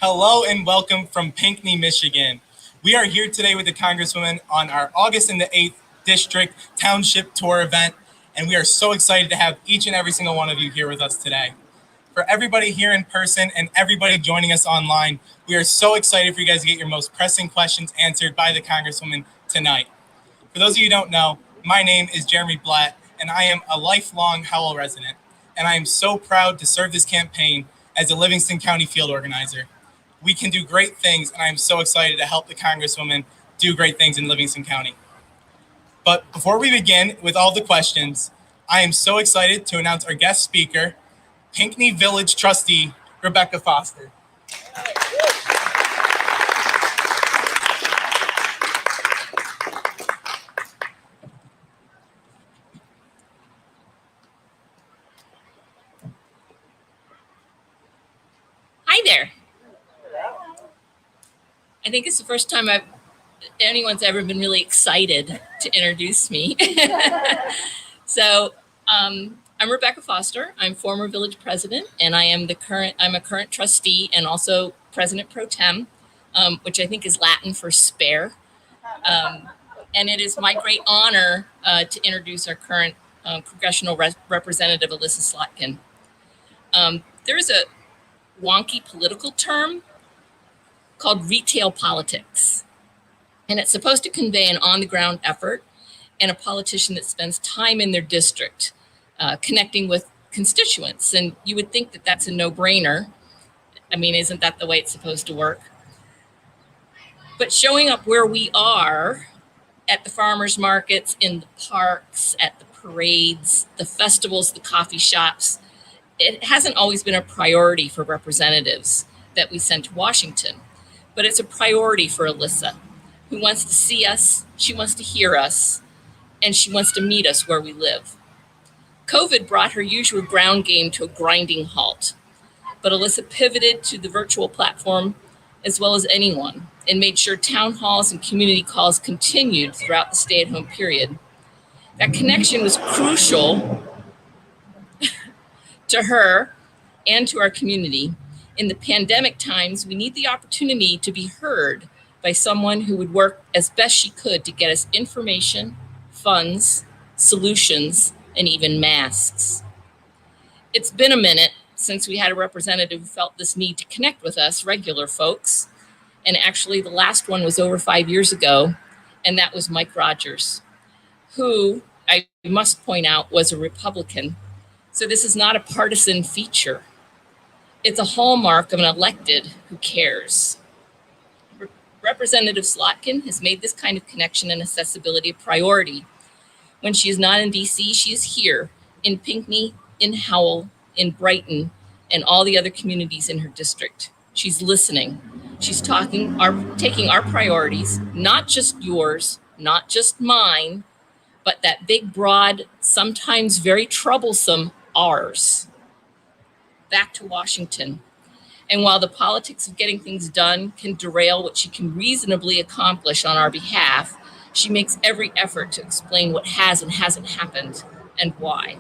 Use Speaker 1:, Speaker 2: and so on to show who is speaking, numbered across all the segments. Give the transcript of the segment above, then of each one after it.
Speaker 1: Hello and welcome from Pinckney, Michigan. We are here today with the Congresswoman on our August and the 8th District Township Tour event, and we are so excited to have each and every single one of you here with us today. For everybody here in person and everybody joining us online, we are so excited for you guys to get your most pressing questions answered by the Congresswoman tonight. For those of you who don't know, my name is Jeremy Blatt, and I am a lifelong Howell resident, and I am so proud to serve this campaign as a Livingston County field organizer. We can do great things, and I am so excited to help the Congresswoman do great things in Livingston County. But before we begin with all the questions, I am so excited to announce our guest speaker, Pinckney Village Trustee, Rebecca Foster.
Speaker 2: Hi there. I think it's the first time anyone's ever been really excited to introduce me. So I'm Rebecca Foster. I'm former village president, and I'm a current trustee and also president pro tem, which I think is Latin for spare. And it is my great honor to introduce our current congressional representative, Elissa Slotkin. There is a wonky political term called retail politics. And it's supposed to convey an on-the-ground effort and a politician that spends time in their district, connecting with constituents. And you would think that that's a no-brainer. I mean, isn't that the way it's supposed to work? But showing up where we are, at the farmers markets, in the parks, at the parades, the festivals, the coffee shops, it hasn't always been a priority for representatives that we send to Washington. But it's a priority for Elissa, who wants to see us, she wants to hear us, and she wants to meet us where we live. COVID brought her usual ground game to a grinding halt, but Elissa pivoted to the virtual platform as well as anyone and made sure town halls and community calls continued throughout the stay-at-home period. That connection was crucial to her and to our community. In the pandemic times, we need the opportunity to be heard by someone who would work as best she could to get us information, funds, solutions, and even masks. It's been a minute since we had a representative who felt this need to connect with us, regular folks. And actually, the last one was over 5 years ago, and that was Mike Rogers, who I must point out was a Republican. So this is not a partisan feature. It's a hallmark of an elected who cares. Representative Slotkin has made this kind of connection and accessibility a priority. When she is not in DC, she is here in Pinckney, in Howell, in Brighton, and all the other communities in her district. She's listening. She's taking our priorities, not just yours, not just mine, but that big, broad, sometimes very troublesome ours, back to Washington. And while the politics of getting things done can derail what she can reasonably accomplish on our behalf, she makes every effort to explain what has and hasn't happened and why.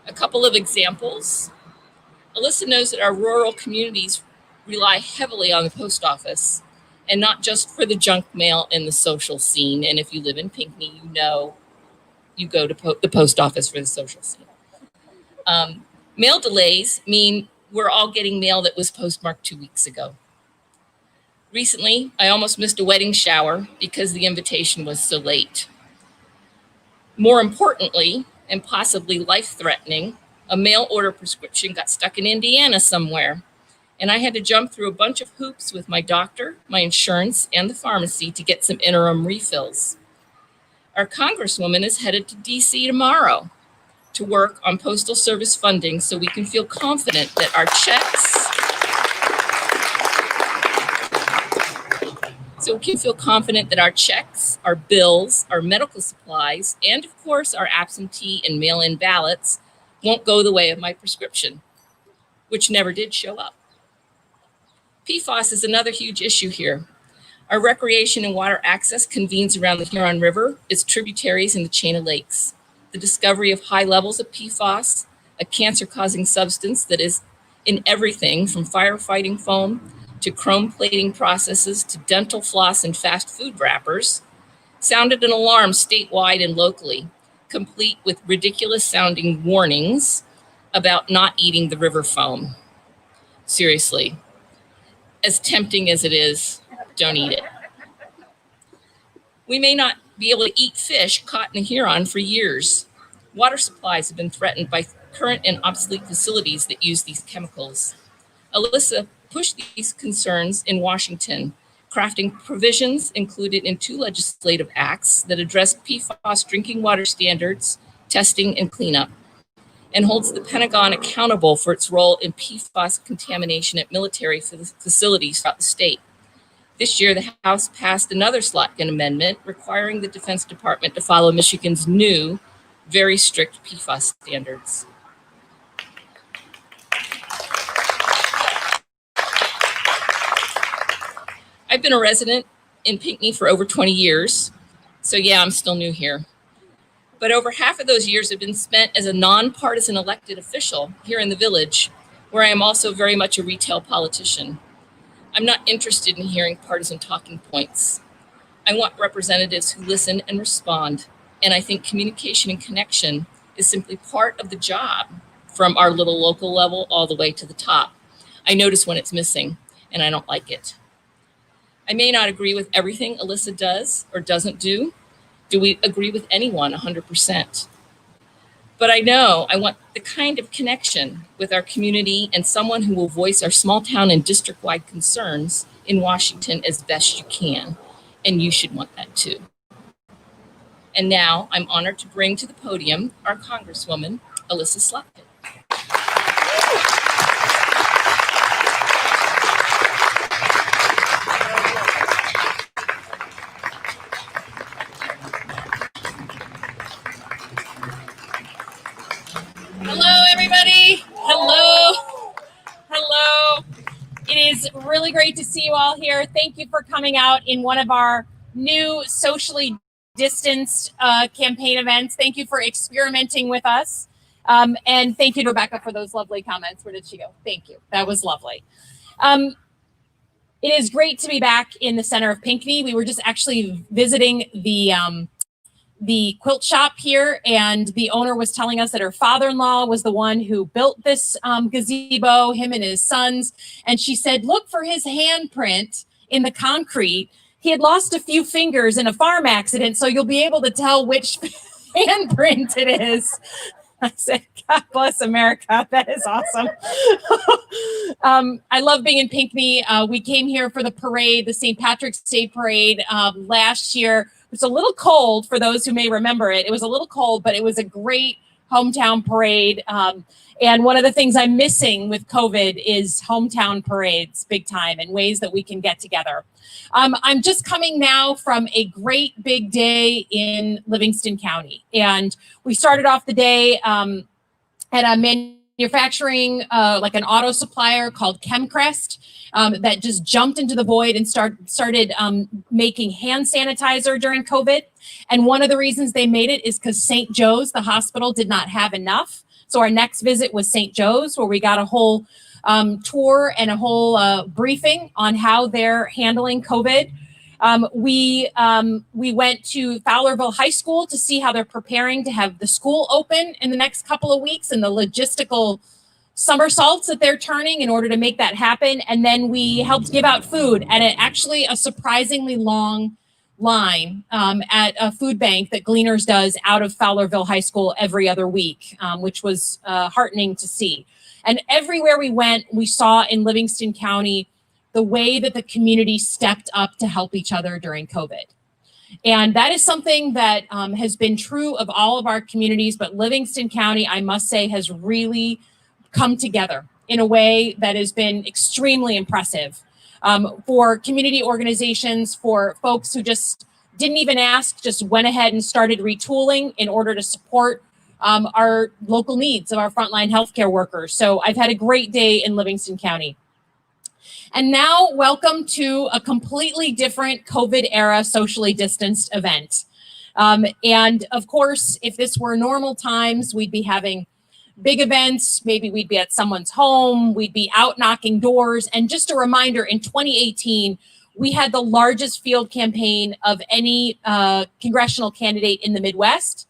Speaker 2: A couple of examples. Elissa knows that our rural communities rely heavily on the post office, and not just for the junk mail and the social scene. And if you live in Pinckney, you know you go to the post office for the social scene. Mail delays mean we're all getting mail that was postmarked 2 weeks ago. Recently, I almost missed a wedding shower because the invitation was so late. More importantly, and possibly life-threatening, a mail order prescription got stuck in Indiana somewhere, and I had to jump through a bunch of hoops with my doctor, my insurance, and the pharmacy to get some interim refills. Our Congresswoman is headed to DC tomorrow to work on Postal Service funding so we can feel confident that our checks, our bills, our medical supplies, and of course our absentee and mail-in ballots won't go the way of my prescription, which never did show up. PFAS is another huge issue here. Our recreation and water access convenes around the Huron River, its tributaries, and the chain of lakes. The discovery of high levels of PFAS, a cancer-causing substance that is in everything from firefighting foam to chrome plating processes to dental floss and fast food wrappers, sounded an alarm statewide and locally, complete with ridiculous sounding warnings about not eating the river foam. Seriously, as tempting as it is, don't eat it. We may not be able to eat fish caught in the Huron for years. Water supplies have been threatened by current and obsolete facilities that use these chemicals. Elissa pushed these concerns in Washington, crafting provisions included in 2 legislative acts that address PFAS drinking water standards, testing, and cleanup, and holds the Pentagon accountable for its role in PFAS contamination at military facilities throughout the state. This year, the House passed another Slotkin amendment requiring the Defense Department to follow Michigan's new, very strict PFAS standards. I've been a resident in Pinckney for over 20 years, so yeah, I'm still new here. But over half of those years have been spent as a nonpartisan elected official here in the village, where I am also very much a retail politician. I'm not interested in hearing partisan talking points. I want representatives who listen and respond, and I think communication and connection is simply part of the job from our little local level all the way to the top. I notice when it's missing, and I don't like it. I may not agree with everything Elissa does or doesn't do. Do we agree with anyone 100%? But I know I want the kind of connection with our community and someone who will voice our small town and district-wide concerns in Washington as best you can. And you should want that too. And now I'm honored to bring to the podium our Congresswoman, Elissa Slotkin.
Speaker 3: Hello, everybody. Hello. Hello. It is really great to see you all here. Thank you for coming out in one of our new socially distanced campaign events. Thank you for experimenting with us. And thank you to Rebecca for those lovely comments. Where did she go? Thank you. That was lovely. It is great to be back in the center of Pinckney. We were just actually visiting the quilt shop here, and the owner was telling us that her father-in-law was the one who built this gazebo, him and his sons. And she said, look for his handprint in the concrete. He had lost a few fingers in a farm accident, so you'll be able to tell which handprint it is. I said, God bless America. That is awesome. I love being in Pinckney. We came here for the parade, the St. Patrick's Day parade last year. It's a little cold for those who may remember it. It was a little cold, but it was a great hometown parade. And one of the things I'm missing with COVID is hometown parades, big time, and ways that we can get together. I'm just coming now from a great big day in Livingston County. And we started off the day at a manufacturing, like an auto supplier called Chemcrest, that just jumped into the void and started making hand sanitizer during COVID. And one of the reasons they made it is because St. Joe's, the hospital, did not have enough. So our next visit was St. Joe's, where we got a whole tour and a whole briefing on how they're handling COVID. We went to Fowlerville High School to see how they're preparing to have the school open in the next couple of weeks and the logistical somersaults that they're turning in order to make that happen. And then we helped give out food at actually a surprisingly long line at a food bank that Gleaners does out of Fowlerville High School every other week, which was heartening to see. And everywhere we went, we saw in Livingston County the way that the community stepped up to help each other during COVID. And that is something that has been true of all of our communities, but Livingston County, I must say, has really come together in a way that has been extremely impressive. For community organizations, for folks who just didn't even ask, just went ahead and started retooling in order to support our local needs of our frontline healthcare workers. So I've had a great day in Livingston County. And now welcome to a completely different COVID era socially distanced event. And of course, if this were normal times, we'd be having big events, maybe we'd be at someone's home, we'd be out knocking doors. And just a reminder, in 2018, we had the largest field campaign of any congressional candidate in the Midwest.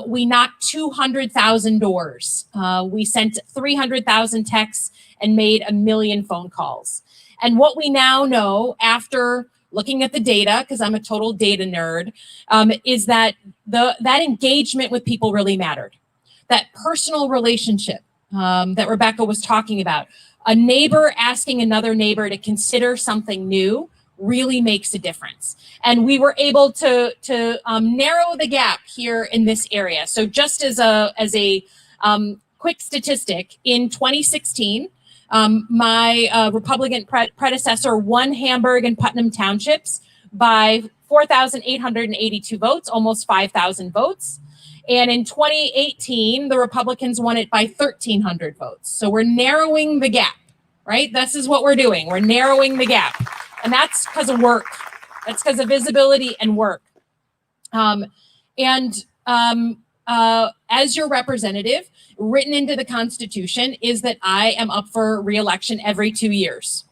Speaker 3: We knocked 200,000 doors. We sent 300,000 texts and made 1 million phone calls. And what we now know after looking at the data, because I'm a total data nerd, is that that engagement with people really mattered. That personal relationship that Rebecca was talking about, a neighbor asking another neighbor to consider something new really makes a difference. And we were able to narrow the gap here in this area. So just as a quick statistic, in 2016, my Republican predecessor won Hamburg and Putnam townships by 4,882 votes, almost 5,000 votes. And in 2018, the Republicans won it by 1,300 votes. So we're narrowing the gap, right? This is what we're doing. We're narrowing the gap. And that's because of work. That's because of visibility and work. As your representative, written into the Constitution is that I am up for re-election every 2 years.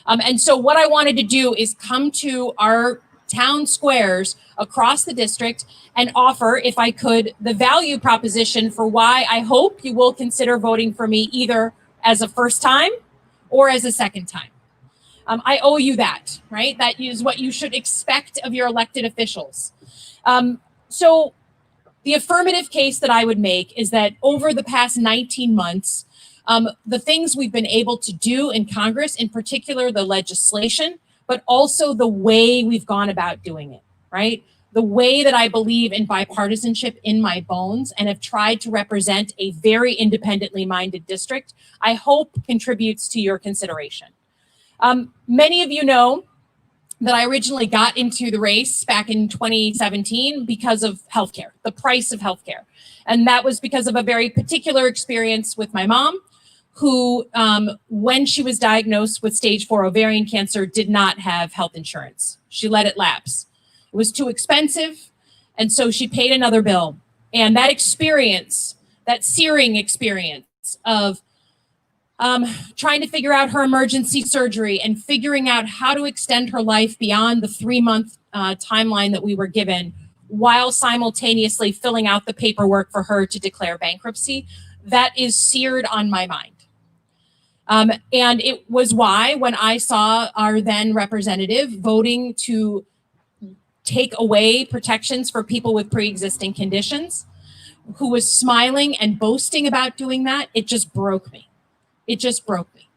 Speaker 3: And so what I wanted to do is come to our town squares across the district and offer, if I could, the value proposition for why I hope you will consider voting for me either as a first time or as a second time. I owe you that, right? That is what you should expect of your elected officials. So the affirmative case that I would make is that over the past 19 months, the things we've been able to do in Congress, in particular the legislation, but also the way we've gone about doing it, right? The way that I believe in bipartisanship in my bones and have tried to represent a very independently minded district, I hope contributes to your consideration. Many of you know that I originally got into the race back in 2017 because of healthcare, the price of healthcare. And that was because of a very particular experience with my mom, who, when she was diagnosed with stage 4 ovarian cancer, did not have health insurance. She let it lapse. It was too expensive, and so she paid another bill. And that experience, that searing experience of trying to figure out her emergency surgery and figuring out how to extend her life beyond the 3-month timeline that we were given, while simultaneously filling out the paperwork for her to declare bankruptcy, that is seared on my mind. And it was why, when I saw our then representative voting to take away protections for people with pre-existing conditions, who was smiling and boasting about doing that, it just broke me. It just broke me.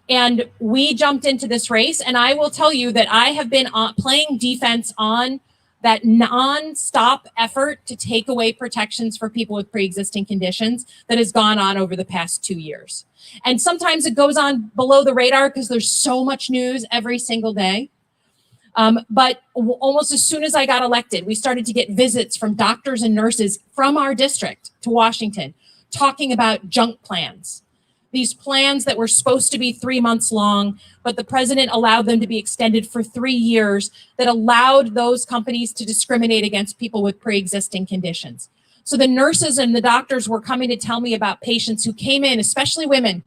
Speaker 3: And we jumped into this race, and I will tell you that I have been playing defense on that non-stop effort to take away protections for people with pre-existing conditions that has gone on over the past 2 years. And sometimes it goes on below the radar because there's so much news every single day. But almost as soon as I got elected, we started to get visits from doctors and nurses from our district to Washington talking about junk plans. These plans that were supposed to be 3 months long, but the president allowed them to be extended for 3 years, that allowed those companies to discriminate against people with pre-existing conditions. So the nurses and the doctors were coming to tell me about patients who came in, especially women,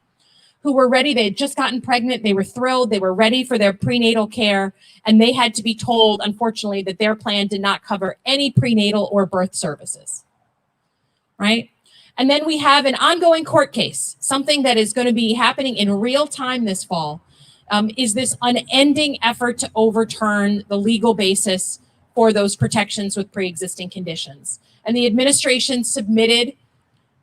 Speaker 3: who were ready. They had just gotten pregnant. They were thrilled. They were ready for their prenatal care. And they had to be told, unfortunately, that their plan did not cover any prenatal or birth services, right? And then we have an ongoing court case, something that is going to be happening in real time this fall, is this unending effort to overturn the legal basis for those protections with pre-existing conditions. And the administration submitted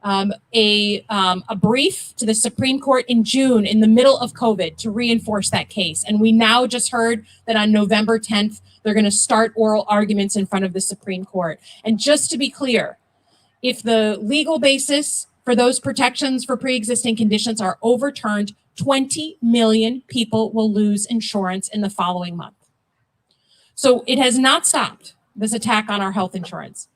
Speaker 3: a brief to the Supreme Court in June, in the middle of COVID, to reinforce that case. And we now just heard that on November 10th, they're going to start oral arguments in front of the Supreme Court. And just to be clear, if the legal basis for those protections for pre-existing conditions are overturned, 20 million people will lose insurance in the following month. So it has not stopped, this attack on our health insurance.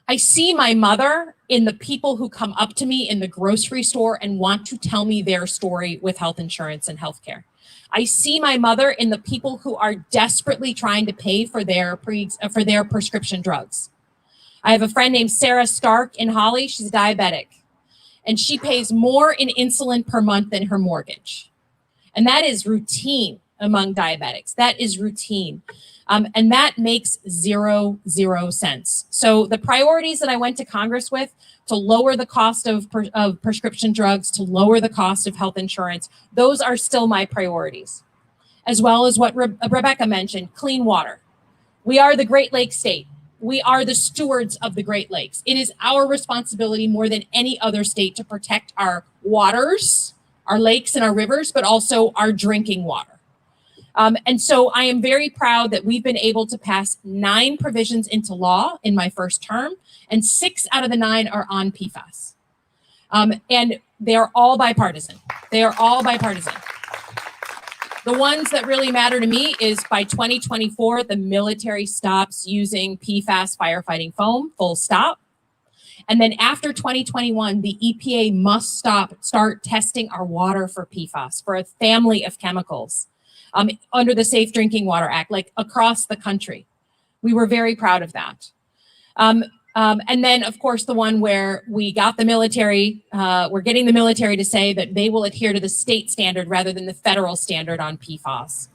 Speaker 3: I see my mother in the people who come up to me in the grocery store and want to tell me their story with health insurance and healthcare. I see my mother in the people who are desperately trying to pay for their prescription drugs. I have a friend named Sarah Stark in Holly. She's diabetic, and she pays more in insulin per month than her mortgage. And that is routine among diabetics. That is routine. And that makes zero sense. So the priorities that I went to Congress with, to lower the cost of prescription drugs, to lower the cost of health insurance, those are still my priorities. As well as what Rebecca mentioned, clean water. We are the Great Lakes state. We are the stewards of the Great Lakes. It is our responsibility more than any other state to protect our waters, our lakes and our rivers, but also our drinking water. And so I am very proud that we've been able to pass 9 provisions into law in my first term, and 6 out of the 9 are on PFAS. And they are all bipartisan. They are all bipartisan. The ones that really matter to me is by 2024, the military stops using PFAS firefighting foam, full stop. And then after 2021, the EPA must start testing our water for PFAS, for a family of chemicals, under the Safe Drinking Water Act, like across the country. We were very proud of that. And then, of course, the one where we got the military, we're getting the military to say that they will adhere to the state standard rather than the federal standard on PFAS.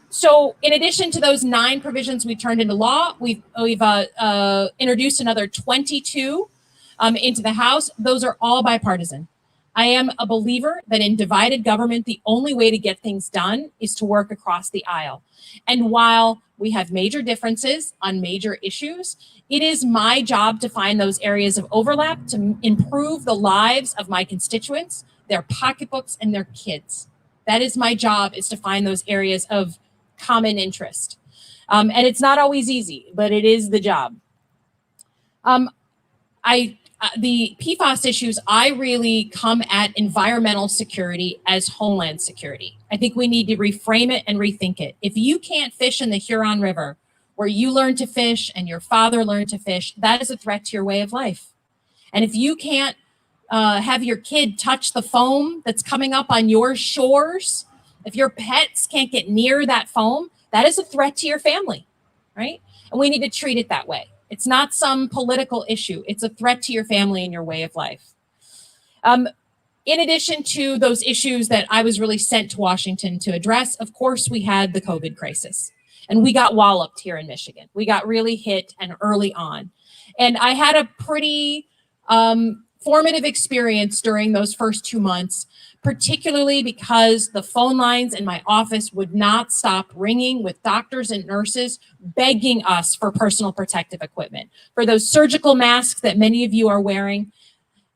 Speaker 3: So in addition to those 9 provisions we turned into law, we've introduced another 22 into the House. Those are all bipartisan. I am a believer that in divided government, the only way to get things done is to work across the aisle. And while we have major differences on major issues, it is my job to find those areas of overlap to improve the lives of my constituents, their pocketbooks, and their kids. That is my job, is to find those areas of common interest. And it's not always easy, but it is the job. The PFAS issues, I really come at environmental security as homeland security. I think we need to reframe it and rethink it. If you can't fish in the Huron River, where you learned to fish and your father learned to fish, that is a threat to your way of life. And if you can't have your kid touch the foam that's coming up on your shores, if your pets can't get near that foam, that is a threat to your family, right? And we need to treat it that way. It's not some political issue. It's a threat to your family and your way of life. In addition to those issues that I was really sent to Washington to address, of course, we had the COVID crisis. And we got walloped here in Michigan. We got really hit and early on. And I had a pretty formative experience during those first 2 months, particularly because the phone lines in my office would not stop ringing with doctors and nurses begging us for personal protective equipment. For those surgical masks that many of you are wearing,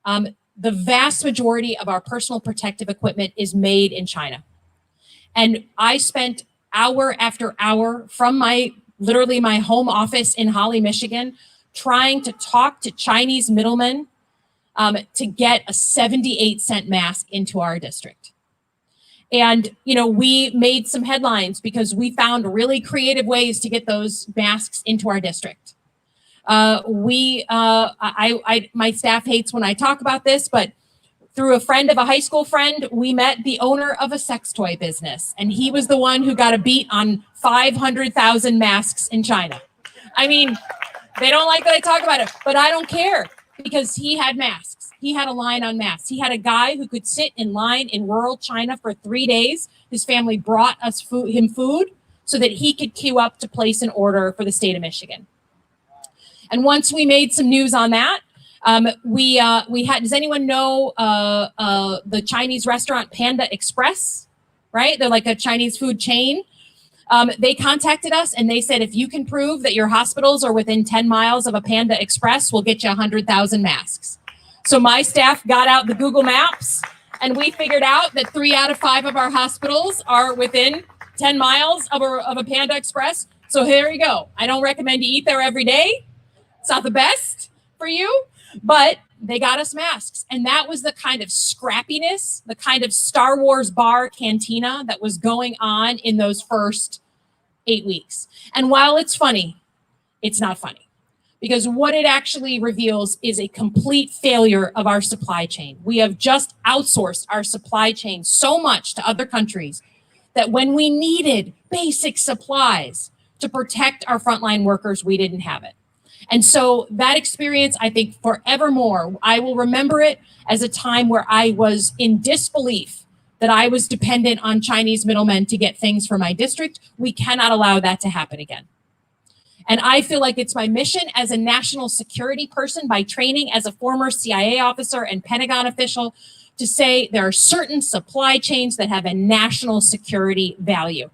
Speaker 3: the vast majority of our personal protective equipment is made in China. And I spent hour after hour from literally my home office in Holly, Michigan, trying to talk to Chinese middlemen to get a 78-cent mask into our district. And, we made some headlines because we found really creative ways to get those masks into our district. My staff hates when I talk about this, but through a friend of a high school friend, we met the owner of a sex toy business, and he was the one who got a beat on 500,000 masks in China. I mean, they don't like that I talk about it, but I don't care, because he had masks. He had a line on masks. He had a guy who could sit in line in rural China for 3 days. His family brought him food so that he could queue up to place an order for the state of Michigan. And once we made some news on that, we had, does anyone know the Chinese restaurant Panda Express, right? They're like a Chinese food chain. They contacted us and they said, if you can prove that your hospitals are within 10 miles of a Panda Express, we'll get you 100,000 masks. So my staff got out the Google Maps and we figured out that 3 out of 5 of our hospitals are within 10 miles of a Panda Express. So here you go. I don't recommend you eat there every day. It's not the best for you, but they got us masks. And that was the kind of scrappiness, the kind of Star Wars bar cantina that was going on in those first 8 weeks. And while it's funny, it's not funny, because what it actually reveals is a complete failure of our supply chain. We have just outsourced our supply chain so much to other countries that when we needed basic supplies to protect our frontline workers, we didn't have it. And so that experience, I think forevermore, I will remember it as a time where I was in disbelief that I was dependent on Chinese middlemen to get things for my district. We cannot allow that to happen again. And I feel like it's my mission as a national security person by training as a former CIA officer and Pentagon official to say there are certain supply chains that have a national security value.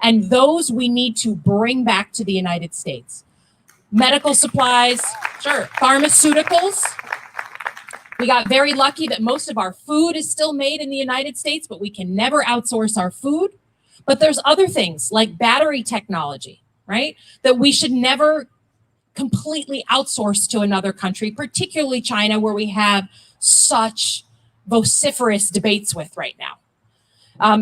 Speaker 3: And those we need to bring back to the United States. Medical supplies, sure, pharmaceuticals. We got very lucky that most of our food is still made in the United States, but we can never outsource our food. But there's other things like battery technology, right? That we should never completely outsource to another country, particularly China, where we have such vociferous debates with right now.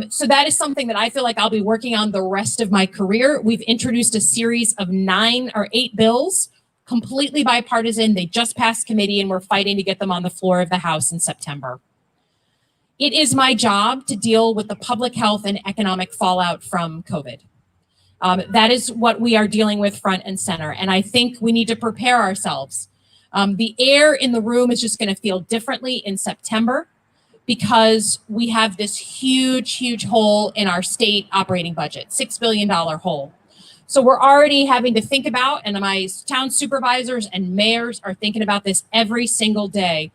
Speaker 3: So that is something that I feel like I'll be working on the rest of my career. We've introduced a series of 9 or 8 bills, completely bipartisan. They just passed committee and we're fighting to get them on the floor of the House in September. It is my job to deal with the public health and economic fallout from COVID. That is what we are dealing with front and center. And I think we need to prepare ourselves. The air in the room is just going to feel differently in September, because we have this huge hole in our state operating budget, $6 billion hole. So we're already having to think about, and my town supervisors and mayors are thinking about this every single day.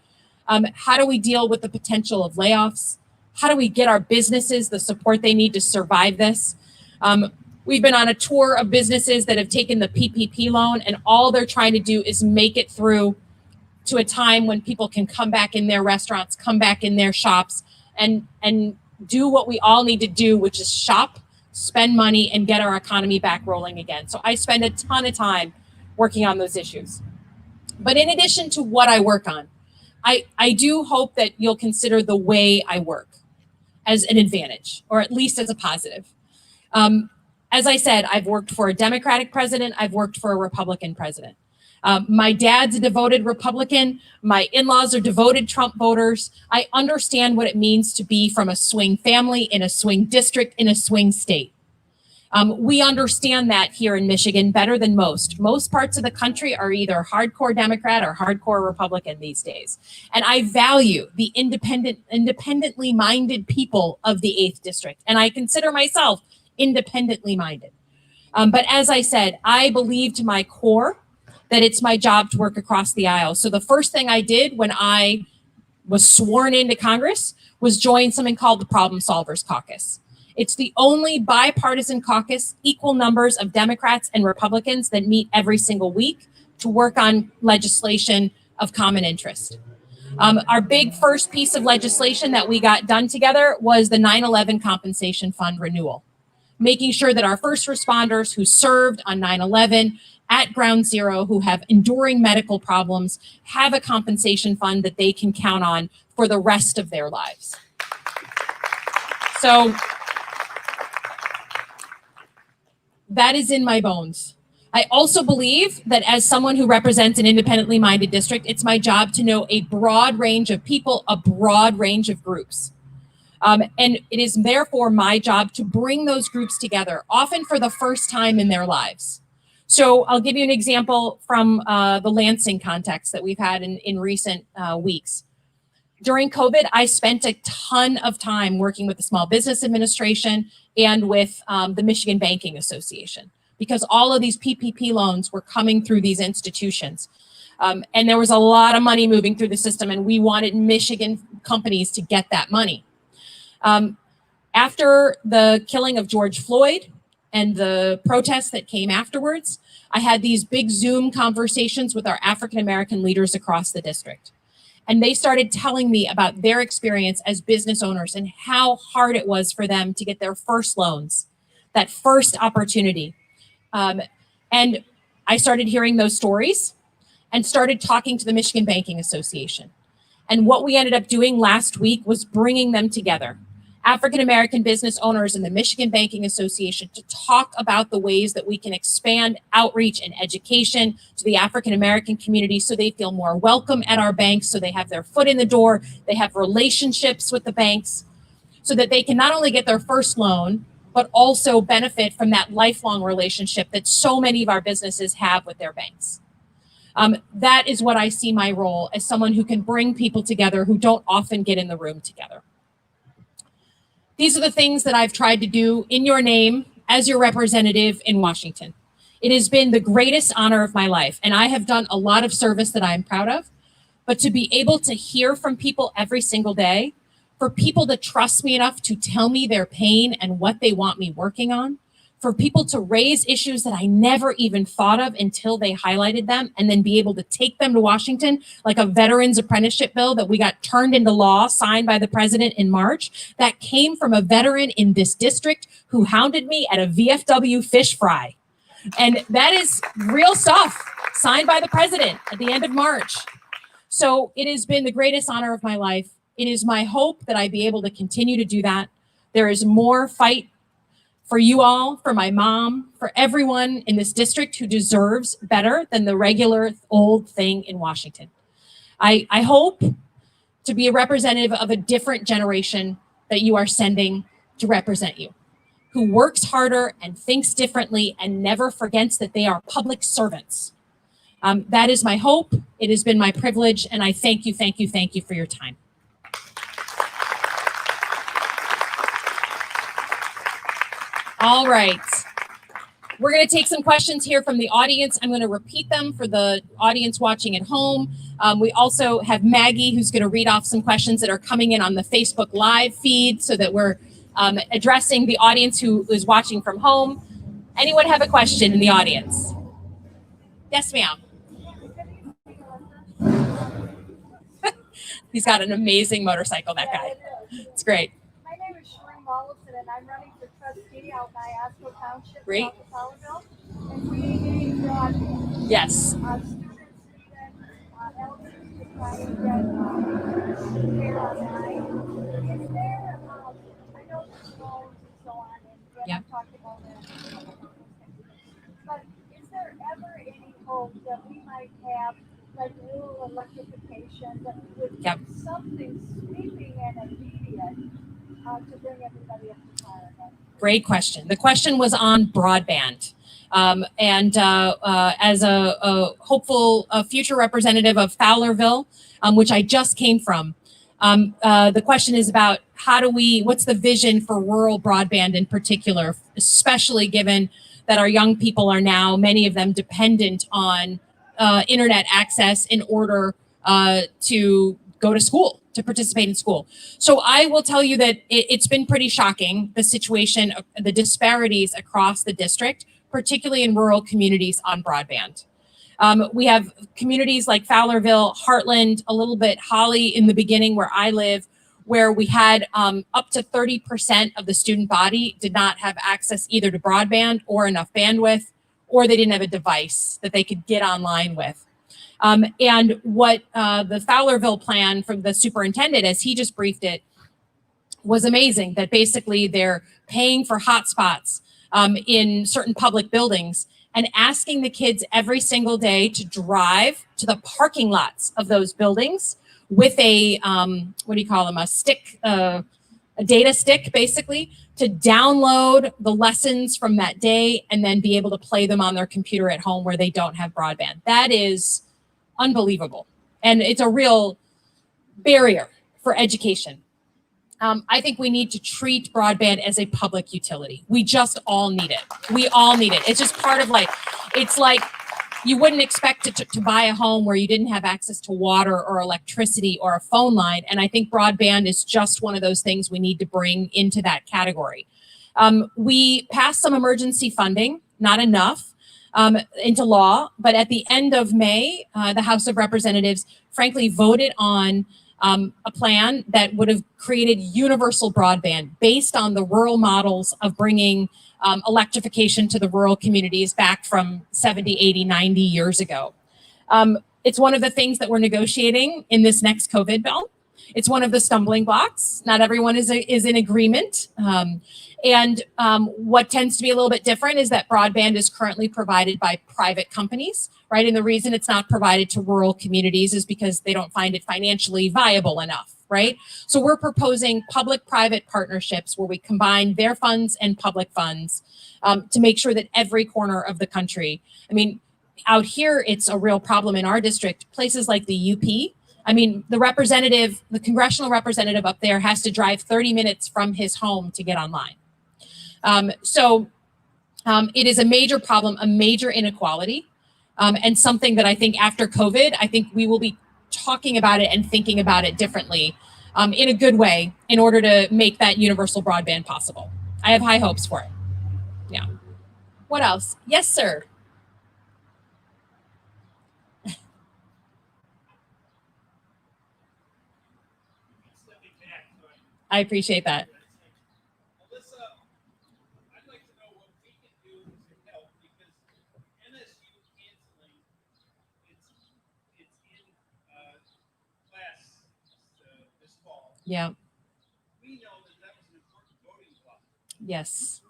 Speaker 3: How do we deal with the potential of layoffs? How do we get our businesses the support they need to survive this? We've been on a tour of businesses that have taken the PPP loan, and all they're trying to do is make it through to a time when people can come back in their restaurants, come back in their shops, and do what we all need to do, which is shop, spend money, and get our economy back rolling again. So I spend a ton of time working on those issues. But in addition to what I work on, I do hope that you'll consider the way I work as an advantage, or at least as a positive. As I said, I've worked for a Democratic president. I've worked for a Republican president. My dad's a devoted Republican. My in-laws are devoted Trump voters. I understand what it means to be from a swing family, in a swing district, in a swing state. We understand that here in Michigan better than most. Most parts of the country are either hardcore Democrat or hardcore Republican these days. And I value the independently minded people of the 8th District. And I consider myself independently minded. But as I said, I believe to my core that it's my job to work across the aisle. So the first thing I did when I was sworn into Congress was join something called the Problem Solvers Caucus. It's the only bipartisan caucus, equal numbers of Democrats and Republicans, that meet every single week to work on legislation of common interest. Our big first piece of legislation that we got done together was the 9/11 Compensation Fund renewal, making sure that our first responders who served on 9/11 at ground zero, who have enduring medical problems, have a compensation fund that they can count on for the rest of their lives. So that is in my bones. I also believe that as someone who represents an independently minded district, it's my job to know a broad range of people, a broad range of groups. And it is therefore my job to bring those groups together, often for the first time in their lives. So I'll give you an example from the Lansing context that we've had in recent weeks. During COVID, I spent a ton of time working with the Small Business Administration and with the Michigan Banking Association, because all of these PPP loans were coming through these institutions. And there was a lot of money moving through the system, and we wanted Michigan companies to get that money. After the killing of George Floyd and the protests that came afterwards, I had these big Zoom conversations with our African-American leaders across the district. And they started telling me about their experience as business owners and how hard it was for them to get their first loans, that first opportunity. And I started hearing those stories and started talking to the Michigan Banking Association. And what we ended up doing last week was bringing them together, African-American business owners and the Michigan Banking Association, to talk about the ways that we can expand outreach and education to the African-American community so they feel more welcome at our banks, so they have their foot in the door, they have relationships with the banks, so that they can not only get their first loan, but also benefit from that lifelong relationship that so many of our businesses have with their banks. That is what I see my role as someone who can bring people together who don't often get in the room together. These are the things that I've tried to do in your name as your representative in Washington. It has been the greatest honor of my life, and I have done a lot of service that I'm proud of, but to be able to hear from people every single day, for people to trust me enough to tell me their pain and what they want me working on, for people to raise issues that I never even thought of until they highlighted them, and then be able to take them to Washington, like a veterans apprenticeship bill that we got turned into law, signed by the president in March, that came from a veteran in this district who hounded me at a VFW fish fry. And that is real stuff, signed by the president at the end of March. So it has been the greatest honor of my life. It is my hope that I be able to continue to do that. There is more fight for you all, for my mom, for everyone in this district who deserves better than the regular old thing in Washington. I hope to be a representative of a different generation that you are sending to represent you, who works harder and thinks differently and never forgets that they are public servants. That is my hope. It has been my privilege, and I thank you for your time. All right. We're going to take some questions here from the audience. I'm going to repeat them for the audience watching at home. We also have Maggie, who's going to read off some questions that are coming in on the Facebook Live feed so that we're addressing the audience who is watching from home. Anyone have a question in the audience? Yes, ma'am. He's got an amazing motorcycle, that guy. It's great.
Speaker 4: My name is Shereen Mollison, and I'm running for trustee out in Iosco Township,
Speaker 3: Great.
Speaker 4: south of Fowlerville. And we need broadband.
Speaker 3: Yes.
Speaker 4: Students need it, elders to try and get care online. Is there, I know there's phones and so on, and we haven't talked about that. But is there ever any hope that we might have like rural electrification, that would
Speaker 3: Yep.
Speaker 4: do something sweeping and immediate to bring everybody up to par again?
Speaker 3: Great question. The question was on broadband. As a hopeful future representative of Fowlerville, which I just came from, the question is about what's the vision for rural broadband in particular, especially given that our young people are now, many of them, dependent on internet access in order to go to school, to participate in school. So I will tell you that it's been pretty shocking, the situation, the disparities across the district, particularly in rural communities on broadband. We have communities like Fowlerville, Heartland, a little bit Holly in the beginning where I live, where we had up to 30% of the student body did not have access either to broadband or enough bandwidth, or they didn't have a device that they could get online with. And what the Fowlerville plan from the superintendent, as he just briefed it, was amazing, that basically they're paying for hotspots in certain public buildings and asking the kids every single day to drive to the parking lots of those buildings with a, what do you call them, a stick, a data stick, basically, to download the lessons from that day and then be able to play them on their computer at home where they don't have broadband. That is unbelievable. And it's a real barrier for education. I think we need to treat broadband as a public utility. We just all need it. We all need it. It's just part of life. It's like you wouldn't expect to buy a home where you didn't have access to water or electricity or a phone line. And I think broadband is just one of those things we need to bring into that category. We passed some emergency funding, not enough, into law. But at the end of May, the House of Representatives, frankly, voted on a plan that would have created universal broadband based on the rural models of bringing electrification to the rural communities back from 70, 80, 90 years ago. It's one of the things that we're negotiating in this next COVID bill. It's one of the stumbling blocks. Not everyone is in agreement. What tends to be a little bit different is that broadband is currently provided by private companies, right? And the reason it's not provided to rural communities is because they don't find it financially viable enough, right? So we're proposing public-private partnerships where we combine their funds and public funds to make sure that every corner of the country, I mean, Out here, it's a real problem in our district. Places like the UP, I mean, the congressional representative up there has to drive 30 minutes from his home to get online. It is a major problem, a major inequality, and something that I think after COVID, I think we will be talking about it and thinking about it differently in a good way in order to make that universal broadband possible. I have high hopes for it. Yeah. What else? Yes, sir. I appreciate that.
Speaker 5: Elissa, I'd like to know what we can do to help, because MSU canceling it's in class this fall.
Speaker 3: Yeah.
Speaker 5: We know that was an important voting block.
Speaker 3: Yes.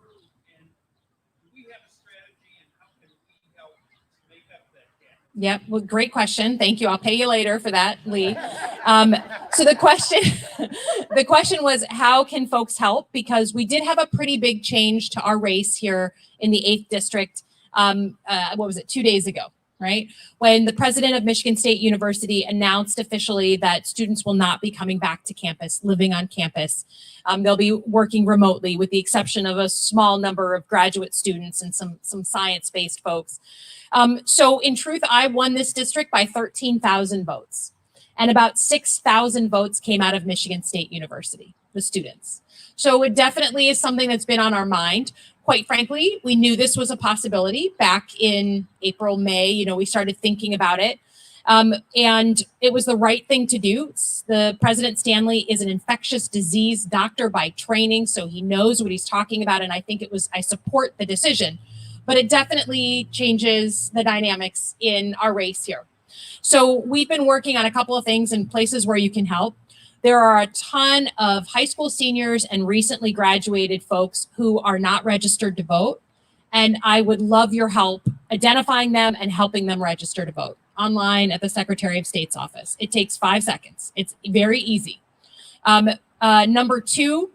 Speaker 5: And do we have a strategy, and how can we help to make up that gap?
Speaker 3: Yep. Well, great question. Thank you. I'll pay you later for that, Lee. So the question was, how can folks help? Because we did have a pretty big change to our race here in the 8th district. What was it? 2 days ago, right? When the president of Michigan State University announced officially that students will not be coming back to campus, living on campus. They'll be working remotely, with the exception of a small number of graduate students and some science-based folks. So in truth, I won this district by 13,000 votes. And about 6,000 votes came out of Michigan State University, the students. So it definitely is something that's been on our mind. Quite frankly, we knew this was a possibility back in April, May. You know, we started thinking about it. And it was the right thing to do. The President Stanley is an infectious disease doctor by training, so he knows what he's talking about. And I think I support the decision, but it definitely changes the dynamics in our race here. So we've been working on a couple of things in places where you can help. There are a ton of high school seniors and recently graduated folks who are not registered to vote. And I would love your help identifying them and helping them register to vote online at the Secretary of State's office. It takes 5 seconds. It's very easy. Number two,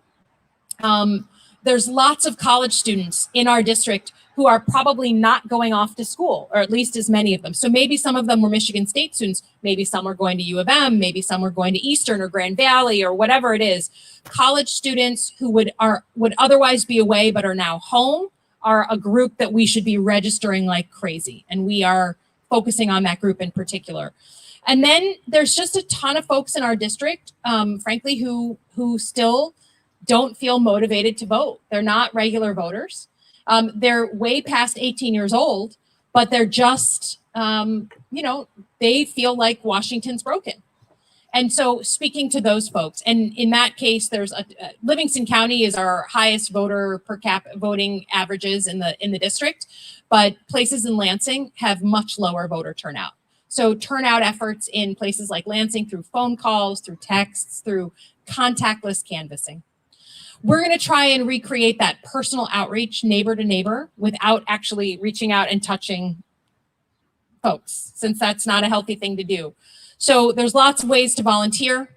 Speaker 3: there's lots of college students in our district who are probably not going off to school, or at least as many of them. So maybe some of them were Michigan State students, maybe some are going to U of M, maybe some are going to Eastern or Grand Valley or whatever it is. College students who would otherwise be away but are now home are a group that we should be registering like crazy. And we are focusing on that group in particular. And then there's just a ton of folks in our district, frankly, who still don't feel motivated to vote. They're not regular voters. They're way past 18 years old, but they're just, they feel like Washington's broken. And so speaking to those folks, and in that case, there's Livingston County is our highest voter per cap voting averages in the district, but places in Lansing have much lower voter turnout. So turnout efforts in places like Lansing through phone calls, through texts, through contactless canvassing. We're going to try and recreate that personal outreach neighbor to neighbor without actually reaching out and touching folks, since that's not a healthy thing to do. So there's lots of ways to volunteer,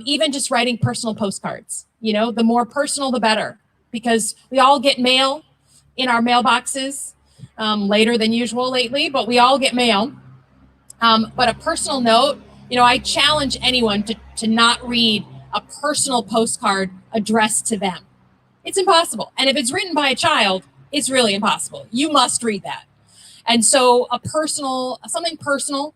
Speaker 3: even just writing personal postcards. You know, the more personal, the better, because we all get mail in our mailboxes later than usual lately, but we all get mail. But a personal note, I challenge anyone to not read a personal postcard addressed to them. It's impossible. And if it's written by a child, it's really impossible. You must read that. And so something personal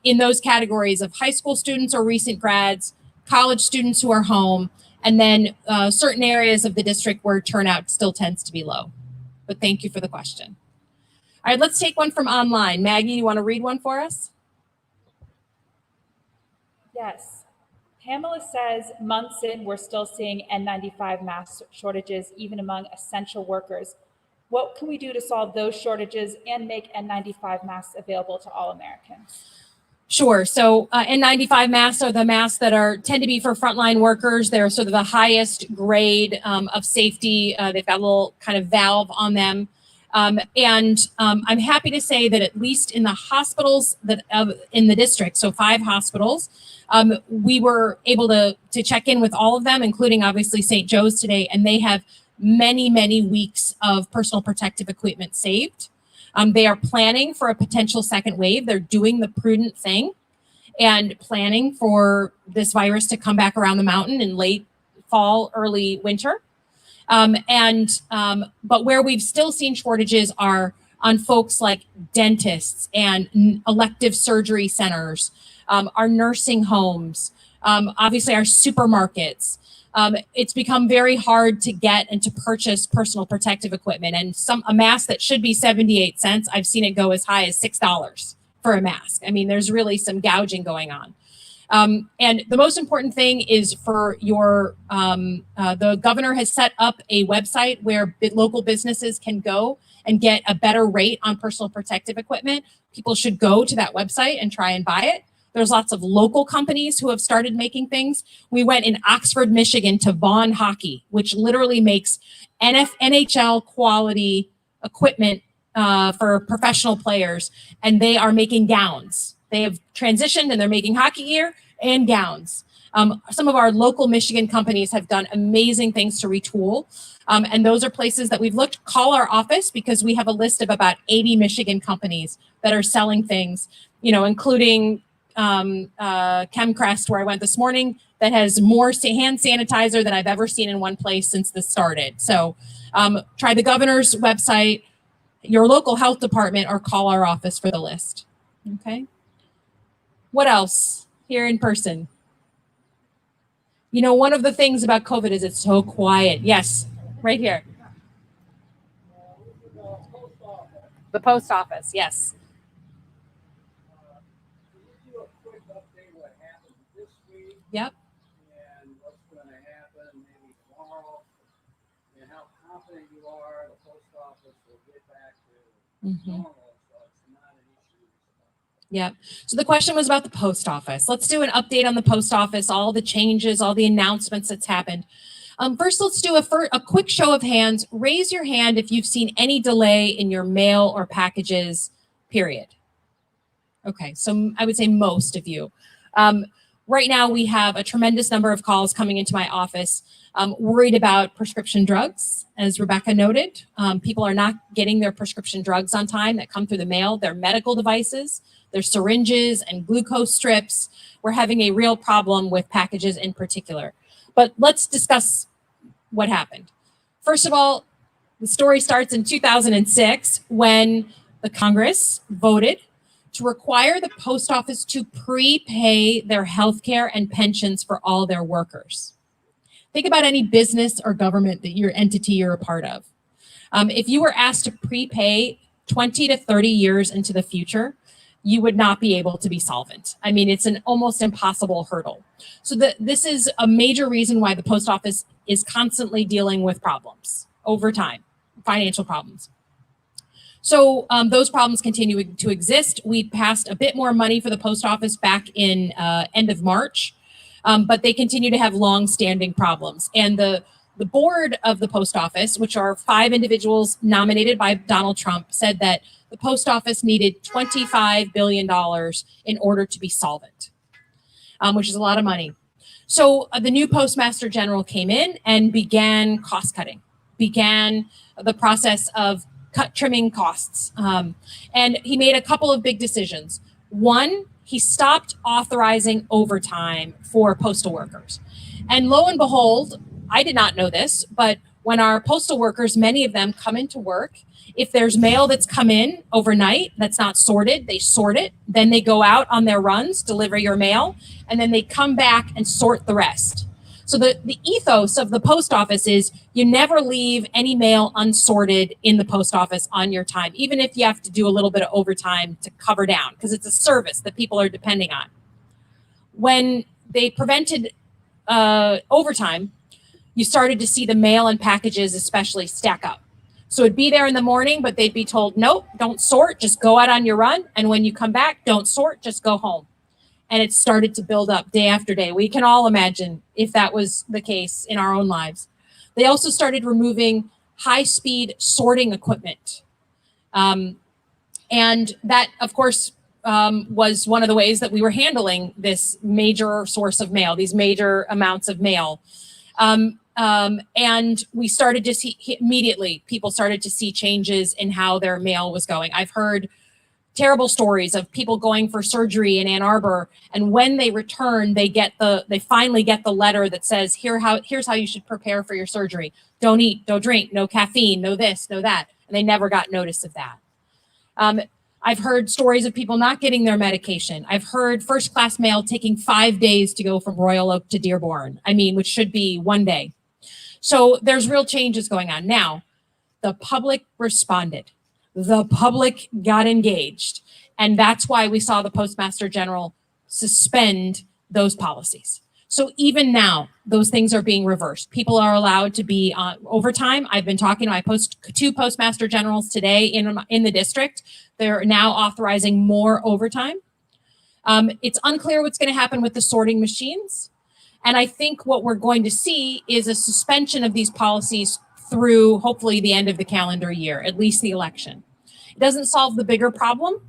Speaker 3: in those categories of high school students or recent grads, college students who are home, and then certain areas of the district where turnout still tends to be low. But thank you for the question. All right, let's take one from online. Maggie, you want to read one for us?
Speaker 6: Yes. Pamela says, months in, we're still seeing N95 mask shortages, even among essential workers. What can we do to solve those shortages and make N95 masks available to all Americans?
Speaker 3: Sure. So N95 masks are the masks that tend to be for frontline workers. They're sort of the highest grade of safety. They've got a little kind of valve on them. I'm happy to say that at least in the hospitals in the district, so 5 hospitals, we were able to check in with all of them, including obviously St. Joe's today, and they have many, many weeks of personal protective equipment saved. They are planning for a potential second wave. They're doing the prudent thing and planning for this virus to come back around the mountain in late fall, early winter. But where we've still seen shortages are on folks like dentists and elective surgery centers, our nursing homes, obviously our supermarkets. It's become very hard to get and to purchase personal protective equipment, and a mask that should be 78 cents, I've seen it go as high as $6 for a mask. I mean, there's really some gouging going on. And the most important thing is for your, the governor has set up a website where local businesses can go and get a better rate on personal protective equipment. People should go to that website and try and buy it. There's lots of local companies who have started making things. We went in Oxford, Michigan to Vaughn Hockey, which literally makes NHL quality equipment for professional players, and they are making gowns. They have transitioned and they're making hockey gear and gowns. Some of our local Michigan companies have done amazing things to retool. And those are places that we've looked. Call our office because we have a list of about 80 Michigan companies that are selling things, you know, including Chemcrest, where I went this morning, that has more hand sanitizer than I've ever seen in one place since this started. So try the governor's website, your local health department, or call our office for the list. Okay. What else here in person? You know, one of the things about COVID is it's so quiet. Yes, right here. The post office, yes.
Speaker 5: Can you do a quick update what happened this week?
Speaker 3: Yep.
Speaker 5: And what's going to happen maybe tomorrow? And how confident you are the post office will get back to normal, so it's not an issue.
Speaker 3: Yep. So the question was about the post office. Let's do an update on the post office, all the changes, all the announcements that's happened. First, let's do a quick show of hands. Raise your hand if you've seen any delay in your mail or packages, period. Okay, so I would say most of you. Right now, we have a tremendous number of calls coming into my office, worried about prescription drugs, as Rebecca noted. People are not getting their prescription drugs on time that come through the mail, their medical devices, their syringes and glucose strips. We're having a real problem with packages in particular. But let's discuss what happened. First of all, the story starts in 2006 when the Congress voted to require the post office to prepay their health care and pensions for all their workers. Think about any business or government that your entity you're a part of. If you were asked to prepay 20 to 30 years into the future, you would not be able to be solvent. I mean, it's an almost impossible hurdle. So this is a major reason why the post office is constantly dealing with problems over time, financial problems. So those problems continue to exist. We passed a bit more money for the post office back in end of March, but they continue to have long-standing problems. And the board of the post office, which are 5 individuals nominated by Donald Trump, said that the post office needed $25 billion in order to be solvent, which is a lot of money. So the new Postmaster General came in and began cost cutting, began the process of trimming costs. And he made a couple of big decisions. One, he stopped authorizing overtime for postal workers. And lo and behold, I did not know this, but when our postal workers, many of them come into work, if there's mail that's come in overnight that's not sorted, they sort it. Then they go out on their runs, deliver your mail, and then they come back and sort the rest. So the ethos of the post office is you never leave any mail unsorted in the post office on your time, even if you have to do a little bit of overtime to cover down, because it's a service that people are depending on. When they prevented overtime, you started to see the mail and packages especially stack up. So it'd be there in the morning, but they'd be told, nope, don't sort, just go out on your run. And when you come back, don't sort, just go home. And it started to build up day after day. We can all imagine if that was the case in our own lives. They also started removing high-speed sorting equipment. And that, of course, was one of the ways that we were handling this major source of mail, these major amounts of mail. And we started to see immediately, people started to see changes in how their mail was going. I've heard terrible stories of people going for surgery in Ann Arbor, and when they return, they finally get the letter that says, here's how you should prepare for your surgery. Don't eat, don't drink, no caffeine, no this, no that. And they never got notice of that. I've heard stories of people not getting their medication. I've heard first class mail taking 5 days to go from Royal Oak to Dearborn. I mean, which should be 1 day. So there's real changes going on. Now, the public responded. The public got engaged. And that's why we saw the Postmaster General suspend those policies. So even now, those things are being reversed. People are allowed to be on overtime. I've been talking to my two Postmaster Generals today in the district. They're now authorizing more overtime. It's unclear what's going to happen with the sorting machines. And I think what we're going to see is a suspension of these policies through hopefully the end of the calendar year, at least the election. It doesn't solve the bigger problem,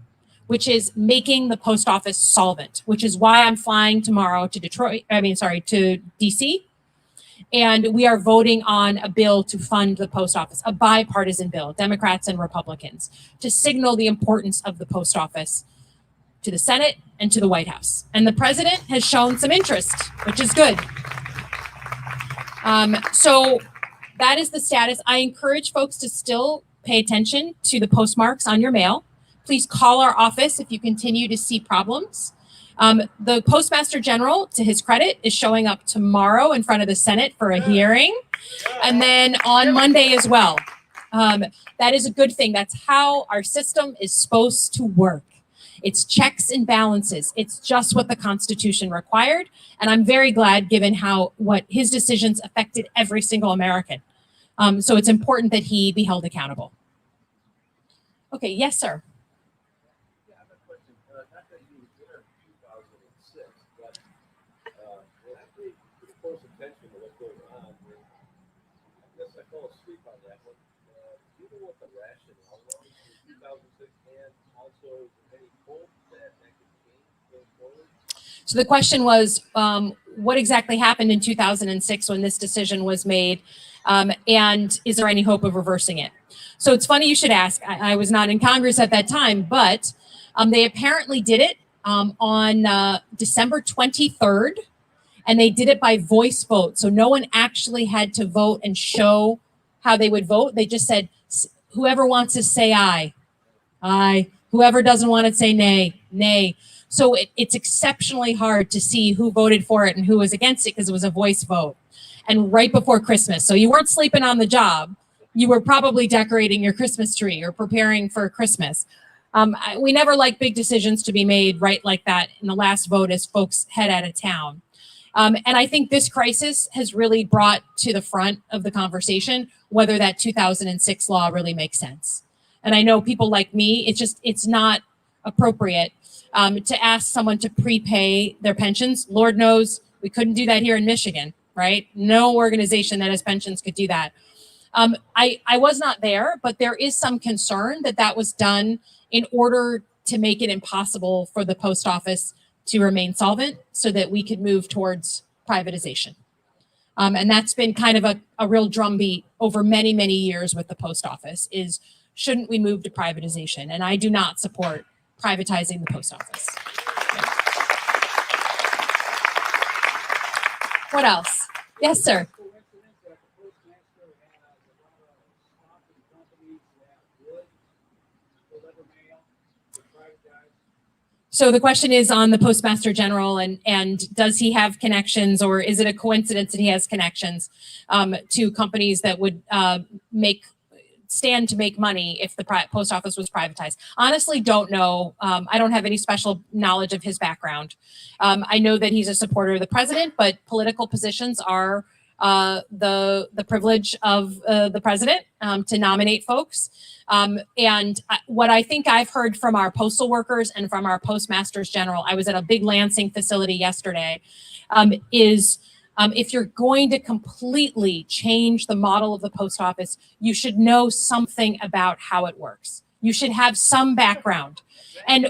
Speaker 3: which is making the post office solvent, which is why I'm flying tomorrow to to DC. And we are voting on a bill to fund the post office, a bipartisan bill, Democrats and Republicans, to signal the importance of the post office to the Senate and to the White House. And the president has shown some interest, which is good. So that is the status. I encourage folks to still pay attention to the postmarks on your mail. Please call our office if you continue to see problems. The Postmaster General, to his credit, is showing up tomorrow in front of the Senate for a hearing, and then on Monday as well. That is a good thing. That's how our system is supposed to work. It's checks and balances. It's just what the Constitution required, and I'm very glad given what his decisions affected every single American. So it's important that he be held accountable. Okay, yes, sir.
Speaker 7: Attention to what's going on. I guess I fell asleep on that one. Do you know what the rationale was in 2006 and also any hope that could change going forward?
Speaker 3: So the question was, what exactly happened in 2006 when this decision was made? And is there any hope of reversing it? So it's funny you should ask. I was not in Congress at that time, but they apparently did it on December 23rd. And they did it by voice vote. So no one actually had to vote and show how they would vote. They just said, whoever wants to say aye, aye. Whoever doesn't want to say nay, nay. So it's exceptionally hard to see who voted for it and who was against it because it was a voice vote. And right before Christmas. So you weren't sleeping on the job. You were probably decorating your Christmas tree or preparing for Christmas. We never like big decisions to be made right like that in the last vote as folks head out of town. And I think this crisis has really brought to the front of the conversation whether that 2006 law really makes sense. And I know people like me, it's not appropriate to ask someone to prepay their pensions. Lord knows we couldn't do that here in Michigan, right? No organization that has pensions could do that. I was not there, but there is some concern that that was done in order to make it impossible for the post office to remain solvent so that we could move towards privatization. And that's been kind of a real drumbeat over many, many years with the post office is, shouldn't we move to privatization? And I do not support privatizing the post office. What else? Yes, sir. So the question is on the Postmaster General and does he have connections, or is it a coincidence that he has connections to companies that would stand to make money if the post office was privatized? Honestly, don't know. I don't have any special knowledge of his background. I know that he's a supporter of the president, but political positions are the privilege of the president to nominate folks. And what I think I've heard from our postal workers and from our Postmasters General, I was at a big Lansing facility yesterday, is if you're going to completely change the model of the post office, you should know something about how it works. You should have some background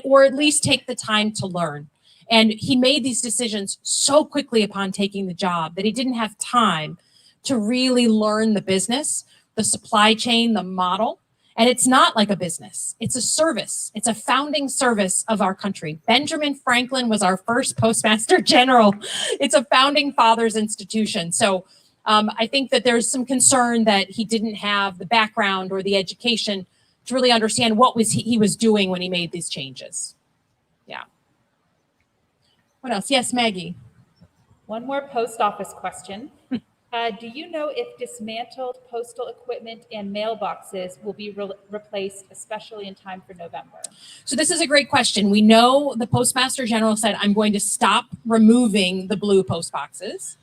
Speaker 3: or at least take the time to learn. And he made these decisions so quickly upon taking the job that he didn't have time to really learn the business, the supply chain, the model. And it's not like a business. It's a service. It's a founding service of our country. Benjamin Franklin was our first Postmaster General. It's a founding fathers institution. So I think that there's some concern that he didn't have the background or the education to really understand what he was doing when he made these changes. Yeah. What else? Yes, Maggie.
Speaker 6: One more post office question. Do you know if dismantled postal equipment and mailboxes will be replaced, especially in time for November?
Speaker 3: So this is a great question. We know the Postmaster General said, I'm going to stop removing the blue post boxes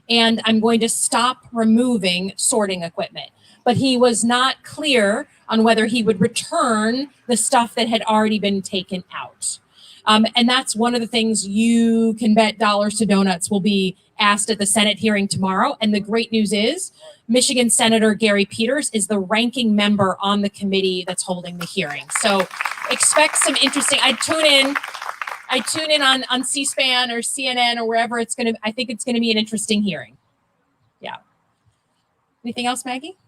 Speaker 3: and I'm going to stop removing sorting equipment. But he was not clear on whether he would return the stuff that had already been taken out. And that's one of the things you can bet dollars to donuts will be asked at the Senate hearing tomorrow. And the great news is Michigan Senator Gary Peters is the ranking member on the committee that's holding the hearing. So expect some interesting, I tune in on C-SPAN or CNN or wherever it's going to, I think it's going to be an interesting hearing. Yeah. Anything else, Maggie?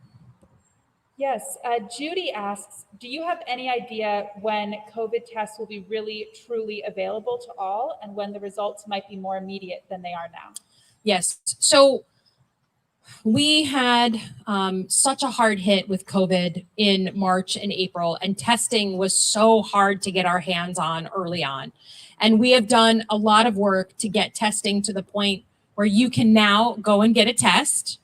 Speaker 6: Yes, Judy asks, do you have any idea when COVID tests will be really, truly available to all and when the results might be more immediate than they are now?
Speaker 3: Yes, so we had such a hard hit with COVID in March and April, and testing was so hard to get our hands on early on. And we have done a lot of work to get testing to the point where you can now go and get a test.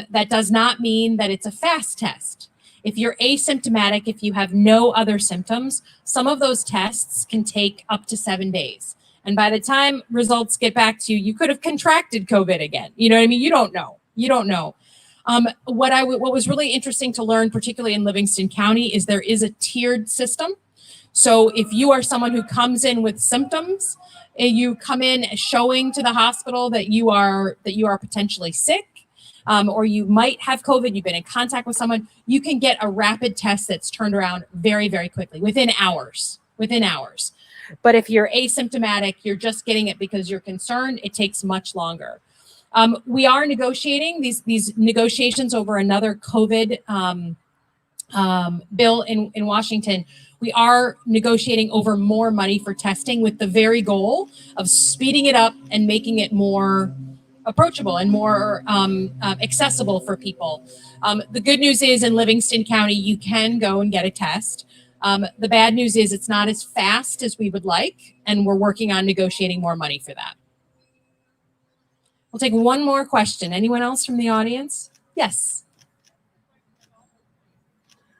Speaker 3: That does not mean that it's a fast test. If you're asymptomatic, if you have no other symptoms, some of those tests can take up to 7 days. And by the time results get back to you, you could have contracted COVID again. You know what I mean? You don't know. You don't know. What was really interesting to learn, particularly in Livingston County, is there is a tiered system. So if you are someone who comes in with symptoms, you come in showing to the hospital that you are potentially sick, or you might have COVID, you've been in contact with someone, you can get a rapid test that's turned around very, very quickly, within hours. But if you're asymptomatic, you're just getting it because you're concerned, it takes much longer. We are negotiating these negotiations over another COVID bill in Washington. We are negotiating over more money for testing with the very goal of speeding it up and making it more approachable and more accessible for people. The good news is in Livingston County, you can go and get a test. The bad news is it's not as fast as we would like, and we're working on negotiating more money for that. We'll take one more question. Anyone else from the audience? Yes.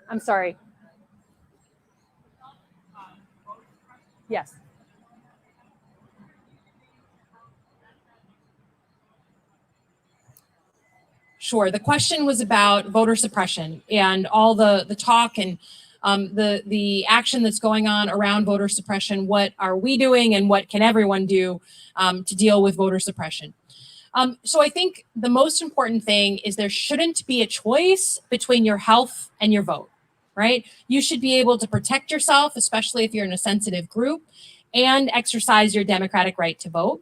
Speaker 3: I'm sorry. Yes. Sure. The question was about voter suppression and all the talk and the action that's going on around voter suppression. What are we doing and what can everyone do to deal with voter suppression? So I think the most important thing is there shouldn't be a choice between your health and your vote, right? You should be able to protect yourself, especially if you're in a sensitive group, and exercise your democratic right to vote.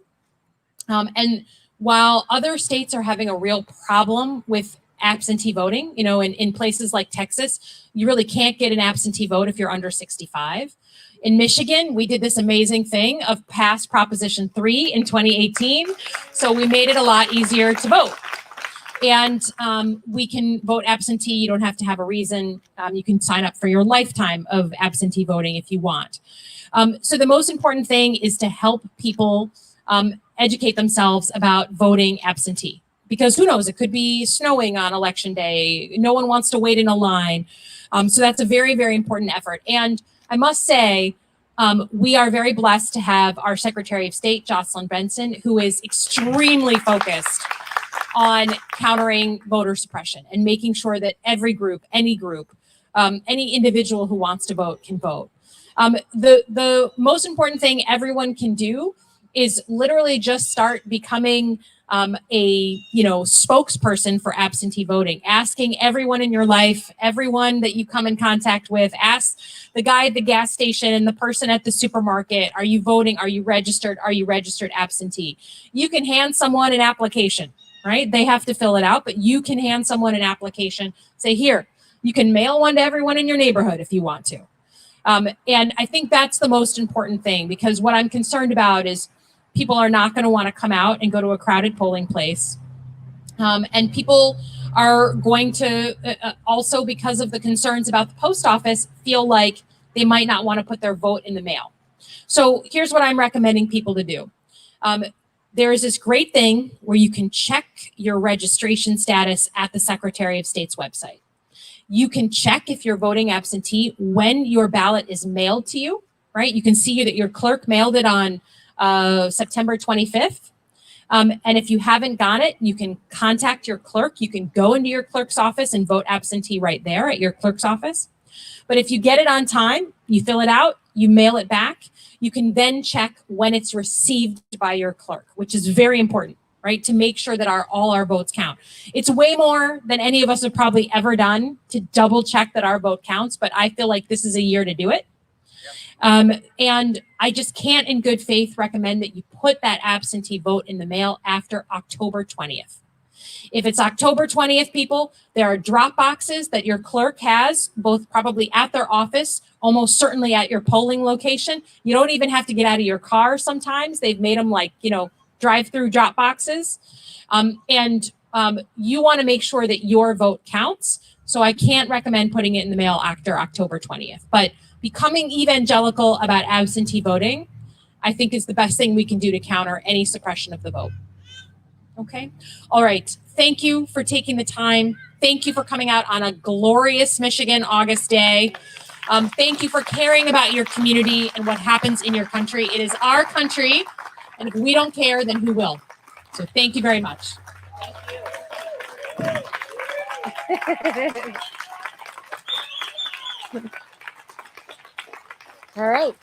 Speaker 3: And while other states are having a real problem with absentee voting, you know, in places like Texas, you really can't get an absentee vote if you're under 65. In Michigan, we did this amazing thing of pass Proposition 3 in 2018. So we made it a lot easier to vote. And we can vote absentee. You don't have to have a reason. You can sign up for your lifetime of absentee voting if you want. So the most important thing is to help people educate themselves about voting absentee. Because who knows, it could be snowing on election day. No one wants to wait in a line. So that's a very, very important effort. And I must say, we are very blessed to have our Secretary of State, Jocelyn Benson, who is extremely focused on countering voter suppression and making sure that every group, any individual who wants to vote can vote. The most important thing everyone can do is literally just start becoming a spokesperson for absentee voting, asking everyone in your life, everyone that you come in contact with, ask the guy at the gas station and the person at the supermarket, are you voting? Are you registered? Are you registered absentee? You can hand someone an application. right? They have to fill it out, but you can hand someone an application, say, here, you can mail one to everyone in your neighborhood if you want to. And I think that's the most important thing, because what I'm concerned about is people are not going to want to come out and go to a crowded polling place. And people are going to also, because of the concerns about the post office, feel like they might not want to put their vote in the mail. So here's what I'm recommending people to do. There is this great thing where you can check your registration status at the Secretary of State's website. You can check if you're voting absentee when your ballot is mailed to you, right? You can see that your clerk mailed it on September 25th. And if you haven't got it, you can contact your clerk. You can go into your clerk's office and vote absentee right there at your clerk's office. But if you get it on time, you fill it out, you mail it back, you can then check when it's received by your clerk, which is very important, right? To make sure that all our votes count. It's way more than any of us have probably ever done to double check that our vote counts, but I feel like this is a year to do it. And I just can't in good faith recommend that you put that absentee vote in the mail after October 20th. If it's October 20th, people, there are drop boxes that your clerk has, both probably at their office, almost certainly at your polling location. You don't even have to get out of your car sometimes. They've made them like, drive-through drop boxes. You want to make sure that your vote counts. So I can't recommend putting it in the mail after October 20th. But becoming evangelical about absentee voting, I think, is the best thing we can do to counter any suppression of the vote. Okay. All right. Thank you for taking the time. Thank you for coming out on a glorious Michigan August day. Thank you for caring about your community and what happens in your country. It is our country, and if we don't care, then who will? So thank you very much.
Speaker 8: All right.